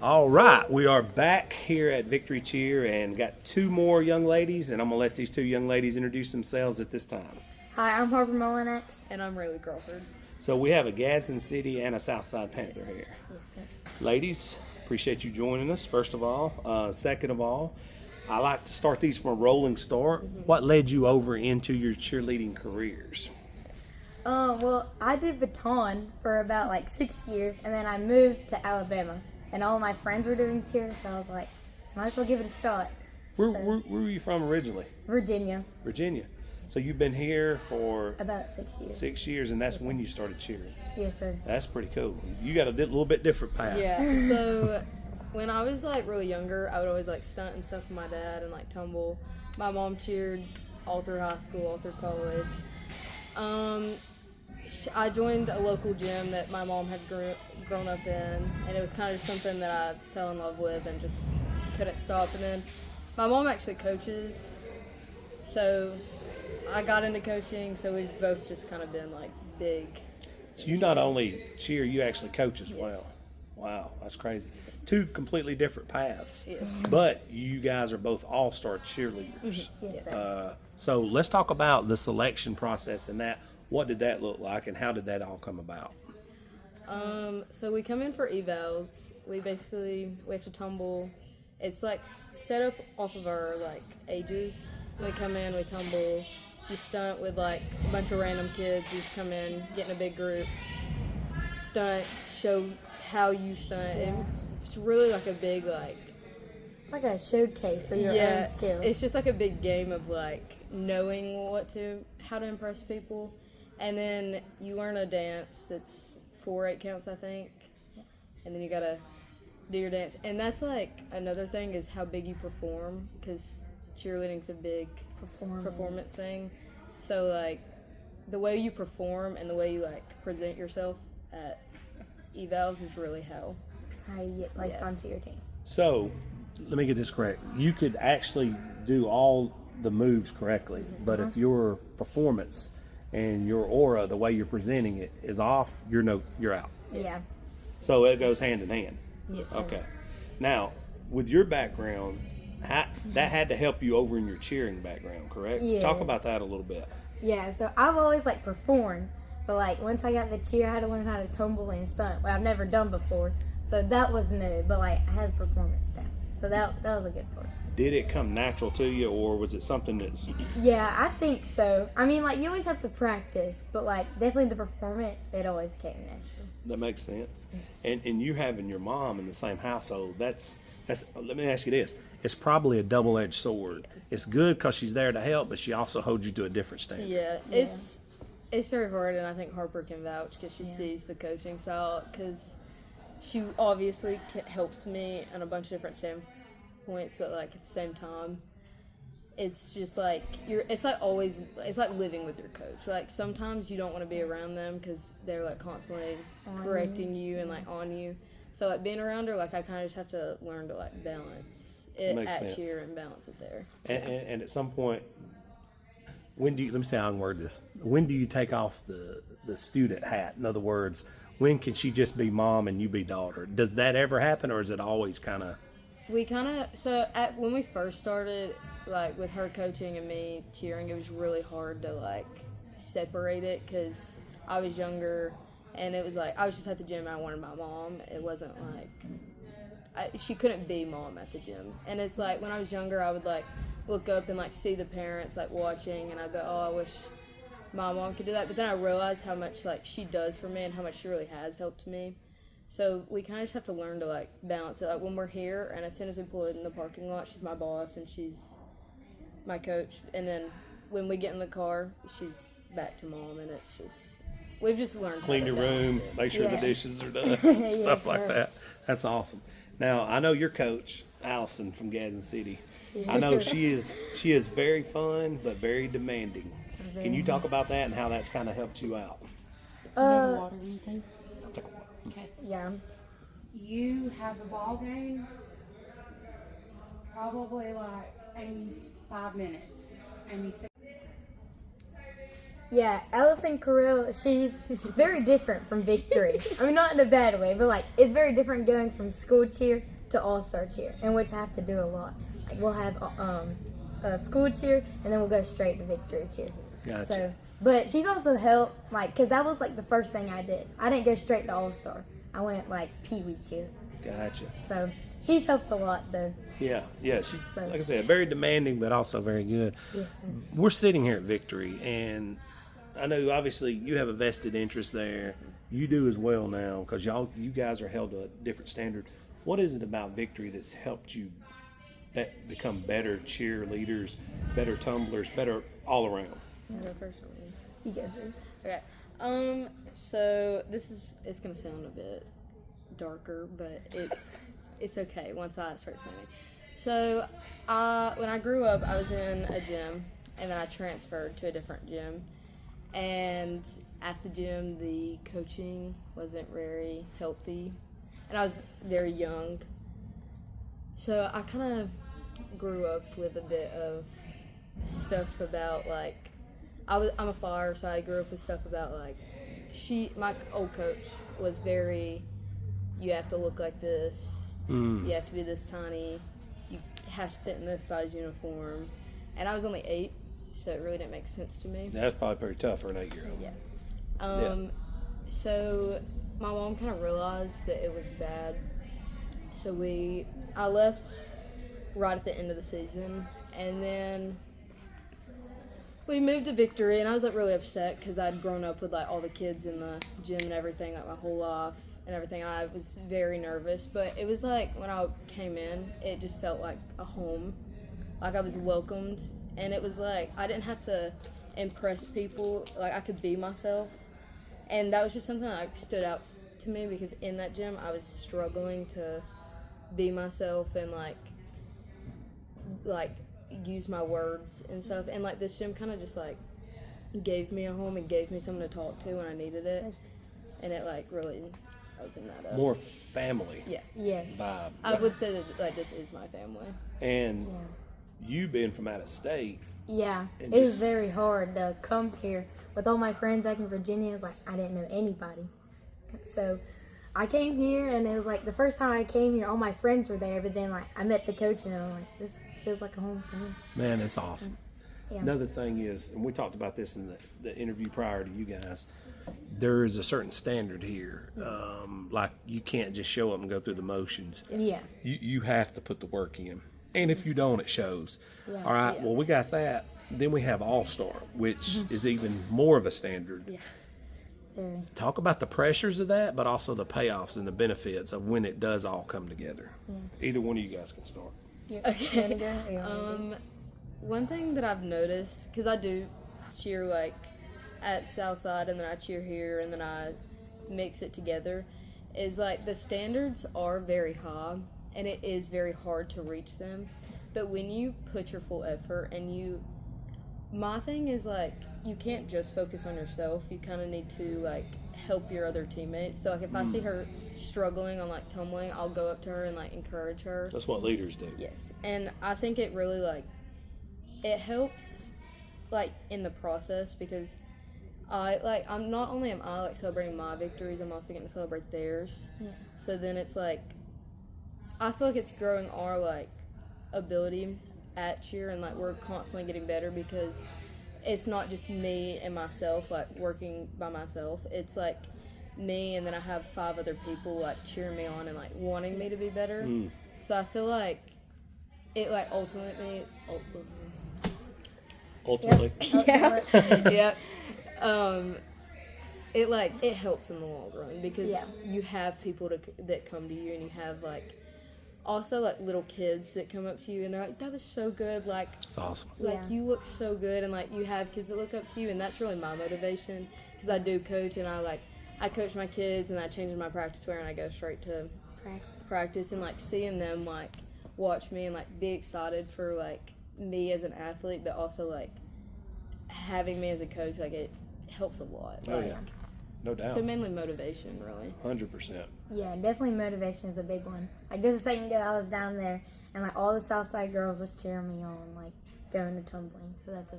All right, we are back here at Victory Cheer and got two more young ladies, and I'm going to let these two young ladies introduce themselves at this time. Hi, I'm Harper Mullinax. And I'm RaLeigh Crawford. So we have a Gadsden City and a Southside Panther here. Yes, sir. Ladies, appreciate you joining us, first of all. Second of all, I like to start these from a rolling start. What led you over into your cheerleading careers? Well, I did baton for about like 6 years, and then I moved to Alabama, and all my friends were doing cheer, so I was like, might as well give it a shot. Where were you from originally? Virginia. Virginia. So you've been here for About 6 years. 6 years, and that's when you started cheering. Yes, sir. That's pretty cool. You got a little bit different path. Yeah, so when I was like really younger, I would always like stunt and stuff with my dad and like tumble. My mom cheered all through high school, all through college. I joined a local gym that my mom had grown up in, and it was kind of just something that I fell in love with and just couldn't stop. And then my mom actually coaches, so I got into coaching, so we've both just kind of been like big. So you not only cheer, you actually coach as well. Wow, that's crazy. Two completely different paths. Yes. But you guys are both all-star cheerleaders. Yes, sir. So let's talk about the selection process and that. What did that look like, and how did that all come about? So we come in for evals. We have to tumble. It's like set up off of our like ages. We come in, we tumble. You stunt with like a bunch of random kids. You just come in, get in a big group, stunt, show how you stunt. And it's really like a big like. It's like a showcase for your own skills. It's just like a big game of like knowing how to impress people. And then you learn a dance that's 4/8 counts, I think. And then you gotta do your dance. And that's like another thing is how big you perform, because cheerleading's a big performance thing. So like the way you perform and the way you like present yourself at evals is really how you get placed onto your team. So let me get this correct. You could actually do all the moves correctly, but if your performance and your aura, the way you're presenting it, is off, you're out. Yeah. So it goes hand in hand. Yes, sir. Okay. Now, with your background, that had to help you over in your cheering background, correct? Yeah. Talk about that a little bit. Yeah, so I've always like performed, but like once I got the cheer, I had to learn how to tumble and stunt, what I've never done before. So that was new, but like I had performance down. So that was a good part. Did it come natural to you, or was it something that's... Yeah, I think so. I mean, like, you always have to practice, but, like, definitely the performance, it always came natural. That makes sense. And you having your mom in the same household, that's let me ask you this. It's probably a double-edged sword. It's good because she's there to help, but she also holds you to a different standard. Yeah, it's very hard, and I think Harper can vouch because she sees the coaching style, because she obviously helps me on a bunch of different standpoints, but like at the same time, it's just like it's like living with your coach. Like sometimes you don't want to be around them because they're like constantly correcting you and like on you. So like being around her, like I kind of just have to learn to like balance it at cheer and balance it there. And at some point, let me see how I can word this. When do you take off the student hat? In other words, when can she just be mom and you be daughter? Does that ever happen, or is it always kind of... When we first started, like with her coaching and me cheering, it was really hard to like separate it because I was younger, and it was like I was just at the gym and I wanted my mom. It wasn't like she couldn't be mom at the gym. And it's like when I was younger, I would like look up and like see the parents like watching, and I'd be, oh, I wish my mom could do that. But then I realized how much like she does for me and how much she really has helped me. So we kind of just have to learn to like balance it. Like when we're here, and as soon as we pull in the parking lot, she's my boss and she's my coach. And then when we get in the car, she's back to mom, and it's just we've just learned. Clean your room, make sure the dishes are done, stuff like that. That's awesome. Now I know your coach, Allison from Gadsden City. I know she is very fun but very demanding. Can you talk about that and how that's kind of helped you out? Water or anything? I'll take a water. Okay. Yeah. You have the ball game probably like 85 minutes, and you say Yeah, Allison Carell, she's very different from Victory. I mean, not in a bad way, but like it's very different going from school cheer to all-star cheer, in which I have to do a lot. Like we'll have a school cheer, and then we'll go straight to Victory cheer. Gotcha. So, but she's also helped, like, because that was like the first thing I did. I didn't go straight to all-star. I went like Pee-wee cheer. Gotcha. So she's helped a lot, though. Yeah. She, like I said, very demanding, but also very good. Yes, sir. We're sitting here at Victory, and I know obviously you have a vested interest there. You do as well now because you guys are held to a different standard. What is it about Victory that's helped you become better cheerleaders, better tumblers, better all around? I'll go first or me? You go first. Okay. So it's gonna sound a bit darker, but it's okay once I start explaining. So, when I grew up, I was in a gym, and then I transferred to a different gym. And at the gym, the coaching wasn't very healthy, and I was very young. So I kind of grew up with a bit of stuff about like I'm a flyer, so I grew up with stuff about like my old coach was very, you have to look like this, you have to be this tiny, you have to fit in this size uniform, and I was only 8, so it really didn't make sense to me. That's probably pretty tough for an 8-year-old. Yeah. So my mom kind of realized that it was bad, so I left right at the end of the season, and then we moved to Victory, and I was like really upset because I'd grown up with like all the kids in the gym and everything, like my whole life and everything. I was very nervous, but it was like when I came in, it just felt like a home, like I was welcomed, and it was like I didn't have to impress people, like I could be myself, and that was just something that like, stood out to me because in that gym I was struggling to be myself and like use my words and stuff, and like this gym kind of just like gave me a home and gave me someone to talk to when I needed it, and it like really opened that up. More family. Yeah. Yes. Vibe. I would say that like this is my family. And you being from out of state. Yeah, And it was just- very hard to come here with all my friends back in Virginia. It's like I didn't know anybody, so I came here, and it was like the first time I came here, all my friends were there. But then like I met the coach, and I'm like, this feels like a home to me. Man, it's awesome. Yeah. Another thing is, and we talked about this in the interview prior to you guys, there is a certain standard here. Like you can't just show up and go through the motions. Yeah. You have to put the work in. And if you don't, it shows. Yeah. All right, well, we got that. Then we have All-Star, which is even more of a standard. Yeah. Very. Talk about the pressures of that, but also the payoffs and the benefits of when it does all come together. Either one of you guys can start. Okay. One thing that I've noticed, because I do cheer like at Southside and then I cheer here and then I mix it together, is like the standards are very high and it is very hard to reach them. But when you put your full effort and my thing is like, you can't just focus on yourself. You kind of need to like help your other teammates. So like if I see her struggling on like tumbling, I'll go up to her and like encourage her. That's what leaders do. Yes, and I think it really like it helps like in the process because I'm not only am I like celebrating my victories, I'm also getting to celebrate theirs. Yeah. So then it's like I feel like it's growing our like ability at cheer, and like we're constantly getting better because it's not just me and myself like working by myself. It's like me and then I have 5 other people like cheering me on and like wanting me to be better. So I feel like it like ultimately yeah it helps in the long run because you have people that come to you, and you have like also like little kids that come up to you and they're like, that was so good, like It's awesome. like you look so good, and like you have kids that look up to you, and that's really my motivation because I do coach, and I coach my kids and I change my practice wear and I go straight to practice, and like seeing them like watch me and like be excited for like me as an athlete, but also like having me as a coach, like it helps a lot. Oh yeah, no doubt. So mainly motivation, really. 100%. Yeah, definitely motivation is a big one. Like just a second ago, I was down there, and like all the Southside girls just cheering me on, like going to tumbling. So that's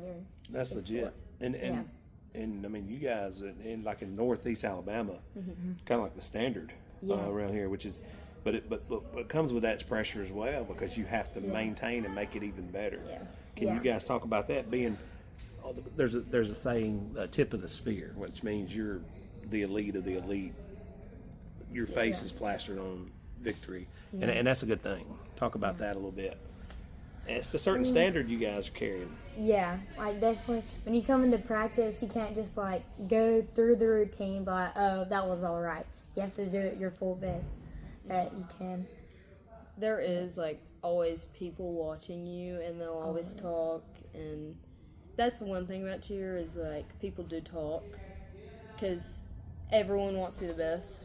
That's legit. And and I mean, you guys in like in Northeast Alabama, Mm-hmm. kind of like the standard around here, which is, but it comes with that pressure as well because you have to maintain and make it even better. Yeah. Can you guys talk about that being? There's a saying, tip of the spear, which means you're the elite of the elite. Your face is plastered on victory, and that's a good thing. Talk about that a little bit. And it's a certain standard you guys are carrying. Yeah, like definitely. When you come into practice, you can't just like go through the routine, but oh, that was all right. You have to do it your full best that you can. There is like always people watching you, and they'll always talk, and that's one thing about cheer is like people do talk because everyone wants to be the best.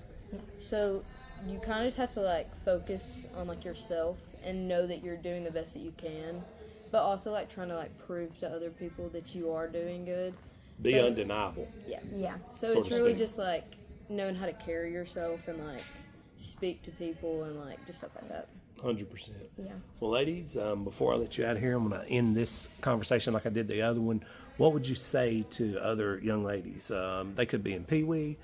So you kind of just have to like focus on like yourself and know that you're doing the best that you can, but also like trying to like prove to other people that you are doing good. Be undeniable. Yeah. So So it's to really speak. just like knowing how to carry yourself and like speak to people and like just stuff like that. 100%. Yeah. Well, ladies, before I let you out of here, I'm going to end this conversation like I did the other one. What would you say to other young ladies? They could be in Pee Wee.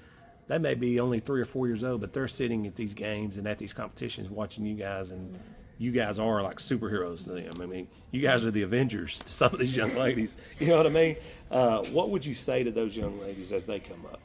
They may be only 3 or 4 years old, but they're sitting at these games and at these competitions watching you guys, and you guys are like superheroes to them. I mean, you guys are the Avengers to some of these young ladies. You know what I mean? What would you say to those young ladies as they come up?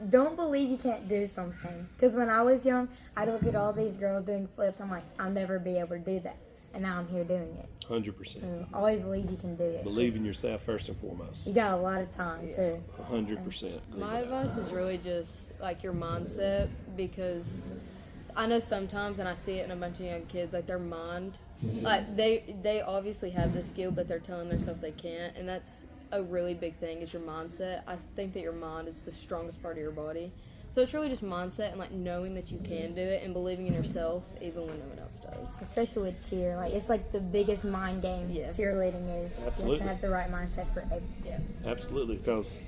Don't believe you can't do something. Because when I was young, I'd look at all these girls doing flips. I'm like, I'll never be able to do that. And now I'm here doing it. 100%. So always believe you can do it. Believe in yourself first and foremost. You got a lot of time, too. 100%. My advice is really just like your mindset, because I know sometimes, and I see it in a bunch of young kids, like their mind, like they obviously have the skill, but they're telling themselves they can't, and that's a really big thing is your mindset. I think that your mind is the strongest part of your body. So it's really just mindset and like knowing that you can do it and believing in yourself even when no one else does. Especially with cheer. Like, it's like the biggest mind game cheerleading is. Absolutely. You have to have the right mindset for everything. Absolutely, because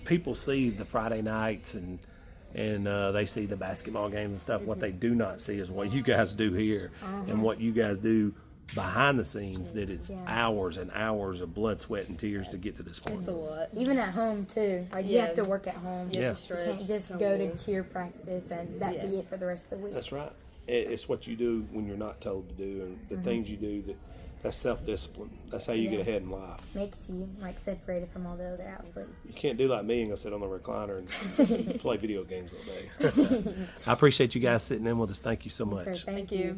people see the Friday nights and they see the basketball games and stuff. What they do not see is what you guys do here and what you guys do behind the scenes. That it's hours and hours of blood, sweat, and tears to get to this point. It's a lot. Even at home, too. Like, you have to work at home. You have Yeah. to You stretch. can't just go to cheer practice and that be it for the rest of the week. That's right. It's what you do when you're not told to do, and the things you do that's self-discipline. That's how you get ahead in life. Makes you, like, separated from all the other athletes. You can't do like me and go sit on the recliner and play video games all day. I appreciate you guys sitting in with us. Thank you so much. So, Thank you.